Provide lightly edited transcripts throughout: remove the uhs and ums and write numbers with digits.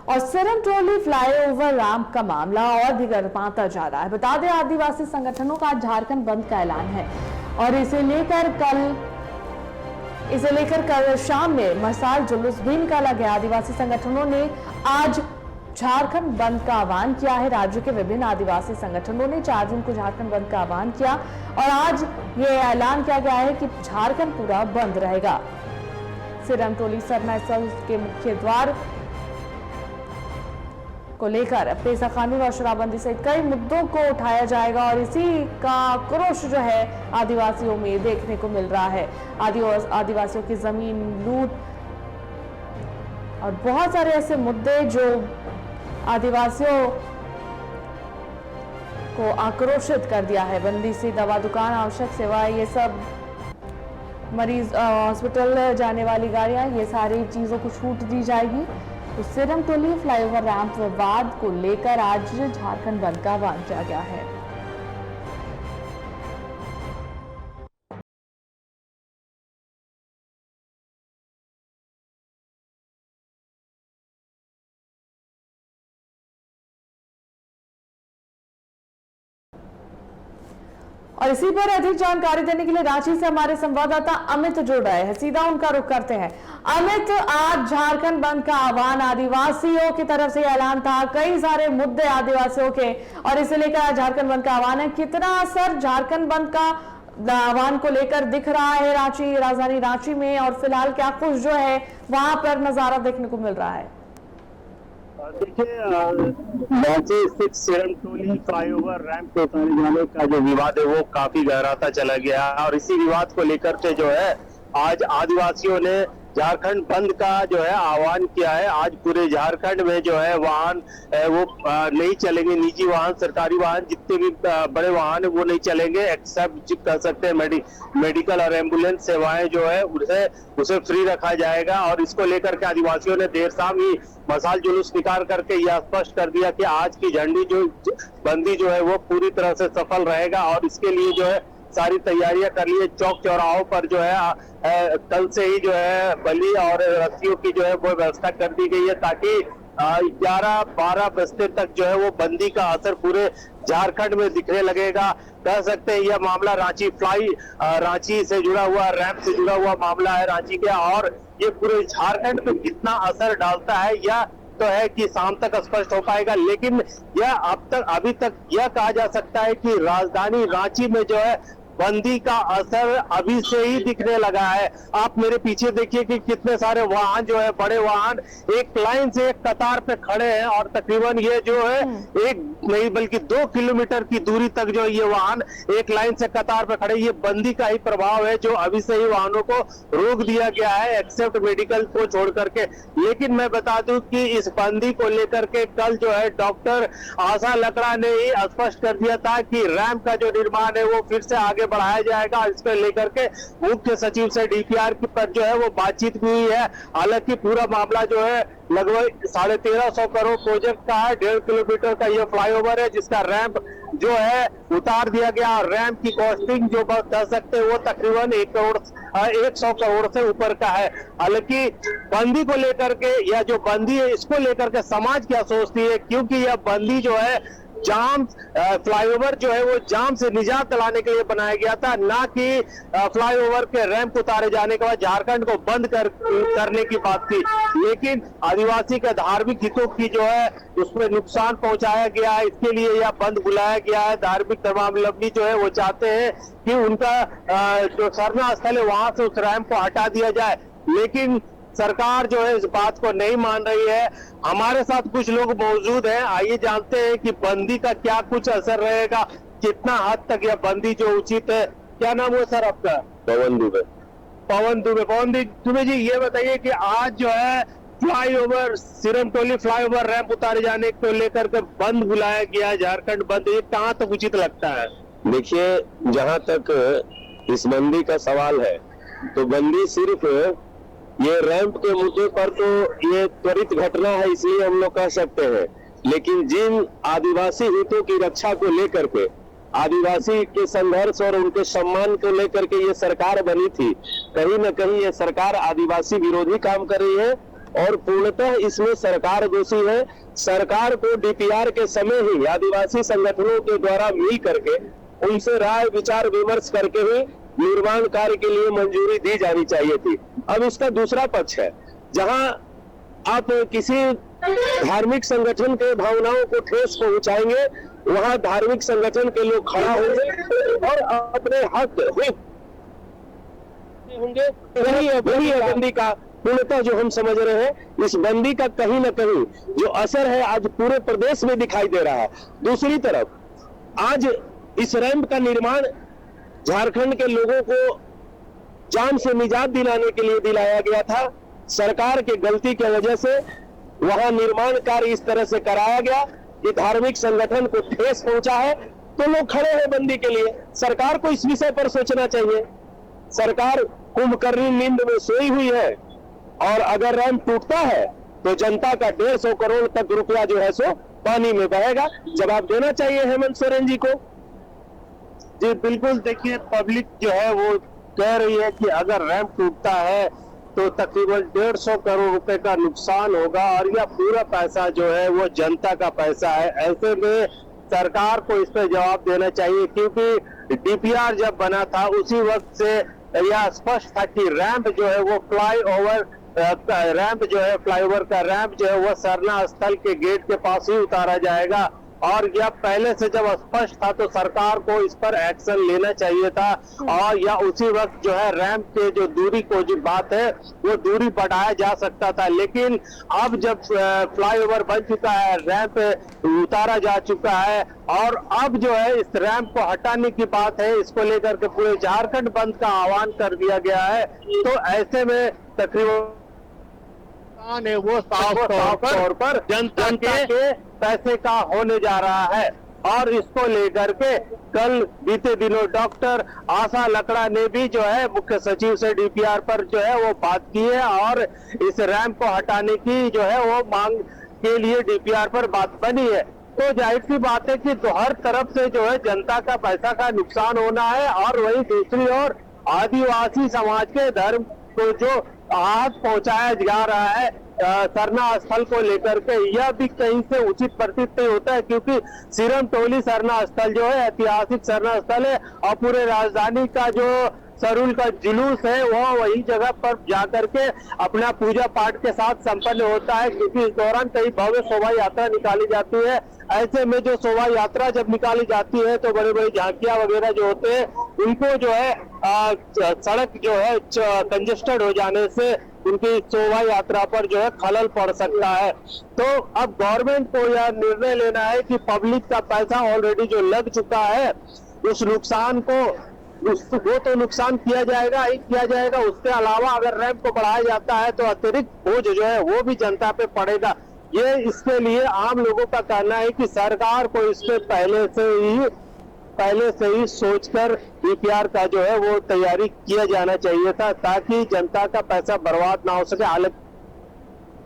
और Sirmatoli flyover ramp का मामला और भी गरमाता जा रहा है। बता दें, आदिवासी संगठनों का आज झारखंड बंद का ऐलान है और इसे लेकर कल शाम में मसाल जुलूस भी निकाला गया। आदिवासी संगठनों ने आज झारखंड बंद का आह्वान किया है। राज्य के विभिन्न आदिवासी संगठनों ने 4 जून को झारखंड बंद का आह्वान किया और आज ये ऐलान किया गया है कि झारखंड पूरा बंद रहेगा। सिरमटोली सरना स्थल के मुख्य द्वार को लेकर पेशा कानून और शराबबंदी सहित कई मुद्दों को उठाया जाएगा और इसी का आक्रोश जो है आदिवासियों में देखने को मिल रहा है। आदिवासियों की जमीन लूट और बहुत सारे ऐसे मुद्दे जो आदिवासियों को आक्रोशित कर दिया है। बंदी सी दवा दुकान, आवश्यक सेवाएं, ये सब मरीज हॉस्पिटल जाने वाली गाड़ियां, ये सारी चीजों को छूट दी जाएगी। तो सिरमटोली फ्लाईओवर रैंप विवाद को लेकर आज झारखंड बंद का आह्वान किया गया है। और इसी पर अधिक जानकारी देने के लिए रांची से हमारे संवाददाता अमित जुड़ रहे हैं। सीधा उनका रुख करते हैं। अमित, आज झारखंड बंद का आह्वान आदिवासियों की तरफ से ऐलान था, कई सारे मुद्दे आदिवासियों के और इसे लेकर झारखंड बंद का आह्वान है। कितना असर झारखंड बंद का आह्वान को लेकर दिख रहा है राजधानी रांची में, और फिलहाल क्या कुछ जो है वहां पर नजारा देखने को मिल रहा है? देखिए, रांची स्थित सिरमटोली फ्लाईओवर रैंप पे उतारे जाने का जो विवाद है वो काफी गहराता चला गया और इसी विवाद को लेकर के जो है आज आदिवासियों ने झारखंड बंद का जो है आह्वान किया है। आज पूरे झारखंड में जो है वाहन वो नहीं चलेंगे, निजी वाहन, सरकारी वाहन, जितने भी बड़े वाहन है वो नहीं चलेंगे, एक्सेप्ट कह सकते हैं मेडिकल और एम्बुलेंस सेवाएं जो है उसे फ्री रखा जाएगा। और इसको लेकर के आदिवासियों ने देर शाम ही मसाल जुलूस निकाल करके यह स्पष्ट कर दिया कि आज की झंडी जो बंदी जो है वो पूरी तरह से सफल रहेगा और इसके लिए जो है सारी तैयारियां कर ली है। चौक चौराहों पर जो है कल से ही जो है बलि और रस्सियों की जो है वो व्यवस्था कर दी गई है ताकि 11-12 बजते तक जो है वो बंदी का असर पूरे झारखंड में दिखने लगेगा। कह सकते हैं यह मामला रांची से जुड़ा हुआ, रैंप से जुड़ा हुआ मामला है रांची के, और ये पूरे झारखंड पे कितना असर डालता है यह तो है कि शाम तक स्पष्ट हो पाएगा। लेकिन यह अभी तक यह कहा जा सकता है कि राजधानी रांची में जो है बंदी का असर अभी से ही दिखने लगा है। आप मेरे पीछे देखिए कि कितने सारे वाहन जो है, बड़े वाहन एक लाइन से एक कतार पे खड़े हैं और तकरीबन ये जो है 1 नहीं बल्कि 2 किलोमीटर की दूरी तक जो ये वाहन एक लाइन से कतार पे खड़े। ये बंदी का ही प्रभाव है जो अभी से ही वाहनों को रोक दिया गया है, एक्सेप्ट मेडिकल को छोड़ करके। लेकिन मैं बता दूं कि इस बंदी को लेकर के कल जो है डॉक्टर आशा लकड़ा ने ही स्पष्ट कर दिया था कि रैंप का जो निर्माण है वो फिर से आगे बढ़ाया जाएगा। इसको लेकर के मुख्य सचिव से डीपीआर पर जो है वो बातचीत भी हुई है। हालांकि पूरा मामला जो है लगभग 1350 करोड़ प्रोजेक्ट का है। 1.5 किलोमीटर का ये फ्लाईओवर है जिसका रैंप जो है उतार दिया गया। रैंप की कॉस्टिंग जो कह सकते हैं वो तकरीबन 100 करोड़ से ऊपर का है। हालांकि बंदी को लेकर के या जो बंदी है इसको लेकर के समाज क्या सोचती है, क्योंकि यह बंदी जो है जाम फ्लाईओवर जो है वो जाम से निजात दिलाने के लिए बनाया गया था, ना कि फ्लाईओवर के रैंप उतारे जाने के बाद झारखंड को बंद करने की बात थी। लेकिन आदिवासी के धार्मिक हितों की जो है उसमें नुकसान पहुंचाया गया है, इसके लिए यह बंद बुलाया गया है। धार्मिक धर्मावलंबी जो है वो चाहते हैं कि उनका जो सरना स्थल है वहां से उस रैंप को हटा दिया जाए, लेकिन सरकार जो है इस बात को नहीं मान रही है। हमारे साथ कुछ लोग मौजूद हैं, आइए जानते हैं कि बंदी का क्या कुछ असर रहेगा, कितना हद तक यह बंदी जो उचित है। क्या नाम है सर आपका? पवन दुबे। पवन दुबे जी, ये बताइए कि आज जो है फ्लाईओवर सिरमटोली फ्लाईओवर रैंप उतारे जाने को लेकर के बंद बुलाया गया, झारखंड बंद, ये कहाँ तक उचित लगता है? देखिए, जहाँ तक इस बंदी का सवाल है तो बंदी सिर्फ ये रैंप के मुद्दे पर तो ये त्वरित घटना है इसलिए हम लोग कह सकते हैं, लेकिन जिन आदिवासी हितों की रक्षा को लेकर के, आदिवासी के संघर्ष और उनके सम्मान को लेकर के ये सरकार बनी थी, कहीं न कहीं ये सरकार आदिवासी विरोधी काम कर रही है और पूर्णतः इसमें सरकार दोषी है। सरकार को डीपीआर के समय ही आदिवासी संगठनों के द्वारा मिल करके उनसे राय विचार विमर्श करके ही निर्माण कार्य के लिए मंजूरी दी जानी चाहिए थी। अब इसका दूसरा पक्ष है, जहां आप किसी धार्मिक संगठन के भावनाओं को ठेस पहुंचाएंगे, वहां धार्मिक संगठन के लोग खड़ा होंगे और अपने हक होंगे। वही बंदी का पूर्णतः जो हम समझ रहे हैं, इस बंदी का कहीं ना कहीं जो असर है आज पूरे प्रदेश में दिखाई दे रहा है। दूसरी तरफ आज इस रैंप का निर्माण झारखंड के लोगों को जान से निजात दिलाने के लिए दिलाया गया था। सरकार की गलती की वजह से वहां निर्माण कार्य इस तरह से कराया गया कि धार्मिक संगठन को ठेस पहुंचा है, तो लोग खड़े हैं बंदी के लिए। सरकार को इस विषय पर सोचना चाहिए। सरकार कुंभकर्णी नींद में सोई हुई है और अगर रैंप टूटता है तो जनता का 150 करोड़ तक रुपया जो है सो पानी में बहेगा। जवाब देना चाहिए हेमंत सोरेन जी को। जी बिल्कुल, देखिए पब्लिक जो है वो कह रही है कि अगर रैंप टूटता है तो तकरीबन 150 करोड़ रुपए का नुकसान होगा और यह पूरा पैसा जो है वो जनता का पैसा है। ऐसे में सरकार को इस पर जवाब देना चाहिए, क्योंकि डीपीआर जब बना था उसी वक्त से यह स्पष्ट था कि रैंप जो है वो फ्लाईओवर का रैंप जो है वो सरना स्थल के गेट के पास ही उतारा जाएगा। और यह पहले से जब स्पष्ट था तो सरकार को इस पर एक्शन लेना चाहिए था और या उसी वक्त जो है रैंप के जो दूरी को जो बात है वो दूरी बढ़ाया जा सकता था। लेकिन अब जब फ्लाईओवर बन चुका है, रैंप उतारा जा चुका है और अब जो है इस रैंप को हटाने की बात है, इसको लेकर के पूरे झारखंड बंद का आह्वान कर दिया गया है। तो ऐसे में तकरीबन वो साफ तौर पर जनता के पैसे का होने जा रहा है। और इसको लेकर के कल बीते दिनों डॉक्टर आशा लकड़ा ने भी जो है मुख्य सचिव से डीपीआर पर जो है वो बात की है और इस रैंप को हटाने की जो है वो मांग के लिए डीपीआर पर बात बनी है। तो जाहिर सी बात है कि तो हर तरफ से जो है जनता का पैसा का नुकसान होना है और वहीं दूसरी ओर आदिवासी समाज के धर्म को जो आहत पहुंचाया जा रहा है सरना स्थल को लेकर के, यह भी कहीं से उचित प्रतीत नहीं होता है, क्योंकि सिरम टोली सरना स्थल जो है ऐतिहासिक सरना स्थल है और पूरे राजधानी का जो सरूल का जुलूस है वह वही जगह पर जाकर के अपना पूजा पाठ के साथ संपन्न होता है, क्योंकि इस दौरान कई भव्य शोभा यात्रा निकाली जाती है। ऐसे में जो शोभा यात्रा जब निकाली जाती है तो बड़े बड़े झांकियां वगैरह जो होते हैं उनको जो है सड़क जो है कंजेस्टेड हो जाने से उनकी शोभा यात्रा पर जो है खलल पड़ सकता है। तो अब गवर्नमेंट को यह निर्णय लेना है कि पब्लिक का पैसा ऑलरेडी जो लग चुका है उस नुकसान को वो तो नुकसान किया जाएगा ही किया जाएगा, उसके अलावा अगर रैंप को बढ़ाया जाता है तो अतिरिक्त बोझ जो है वो भी जनता पे पड़ेगा। ये इसके लिए आम लोगों का कहना है कि सरकार को इस पे पहले से ही सोचकर डीपीआर का जो है वो तैयारी किया जाना चाहिए था, ताकि जनता का पैसा बर्बाद ना हो सके। हालांकि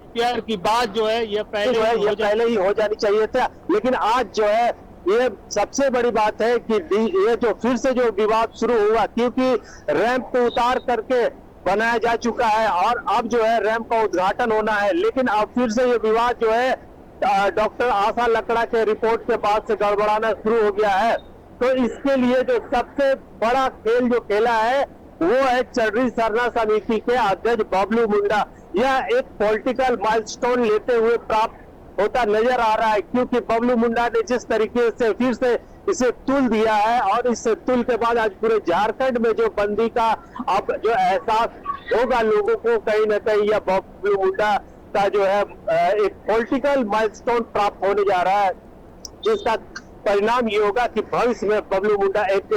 डीपीआर की बात जो है ये पहले ही हो जानी चाहिए था, लेकिन आज जो है ये सबसे बड़ी बात है कि ये जो फिर से जो विवाद शुरू हुआ, क्योंकि रैंप को उतार करके बनाया जा चुका है और अब जो है रैंप का उद्घाटन होना है, लेकिन अब फिर से ये विवाद जो है डॉक्टर आशा लकड़ा के रिपोर्ट के बाद से गड़बड़ाना शुरू हो गया है। तो इसके लिए जो सबसे बड़ा खेल जो खेला है वो है चर्री सरना समिति के अध्यक्ष बबलू मुंडा। यह एक पॉलिटिकल माइलस्टोन लेते हुए प्राप्त होता नजर आ रहा है, क्योंकि बबलू मुंडा ने जिस तरीके से फिर से इसे तुल दिया है और इस तुल के बाद आज पूरे झारखंड में जो बंदी का अब जो एहसास होगा लोगों को, कहीं ना कहीं यह बबलू मुंडा का जो है एक पॉलिटिकल माइलस्टोन प्राप्त होने जा रहा है, जिसका परिणाम ये होगा कि भविष्य में बबलू मुंडा एक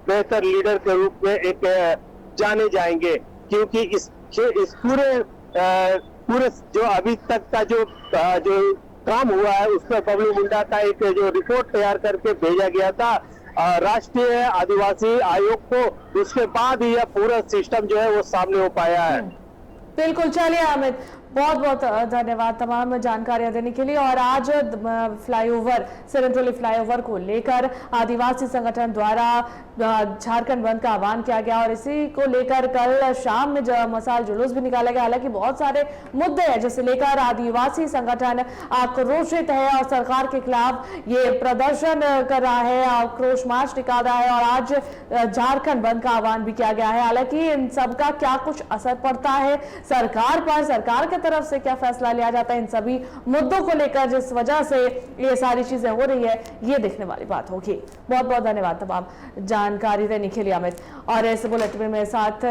बेहतर लीडर के रूप में एक जाने जाएंगे, क्योंकि इस पूरे जो अभी तक का जो काम हुआ है उस पर बबलू मुंडा का एक जो रिपोर्ट तैयार करके भेजा गया था राष्ट्रीय आदिवासी आयोग को, उसके बाद ही यह पूरा सिस्टम जो है वो सामने हो पाया है। बिल्कुल। चलिए अमित, बहुत बहुत धन्यवाद तमाम जानकारियां देने के लिए। और आज फ्लाईओवर सिरनटोली फ्लाईओवर को लेकर आदिवासी संगठन द्वारा झारखंड बंद का आह्वान किया गया और इसी को लेकर कल शाम में मसाल जुलूस भी निकाला गया। हालांकि बहुत सारे मुद्दे हैं जिसे लेकर आदिवासी संगठन आक्रोशित है और सरकार के खिलाफ ये प्रदर्शन कर रहा है, आक्रोश मार्च निकाल रहा है और आज झारखंड बंद का आह्वान भी किया गया है। हालांकि इन सबका क्या कुछ असर पड़ता है सरकार पर, सरकार की तरफ से क्या फैसला लिया जाता है इन सभी मुद्दों को लेकर, जिस वजह से ये सारी चीजें हो रही है, ये देखने वाली बात होगी। बहुत बहुत धन्यवाद तमाम जानकारी देने के लिए अमित। और इस बुलेटिन में मेरे साथ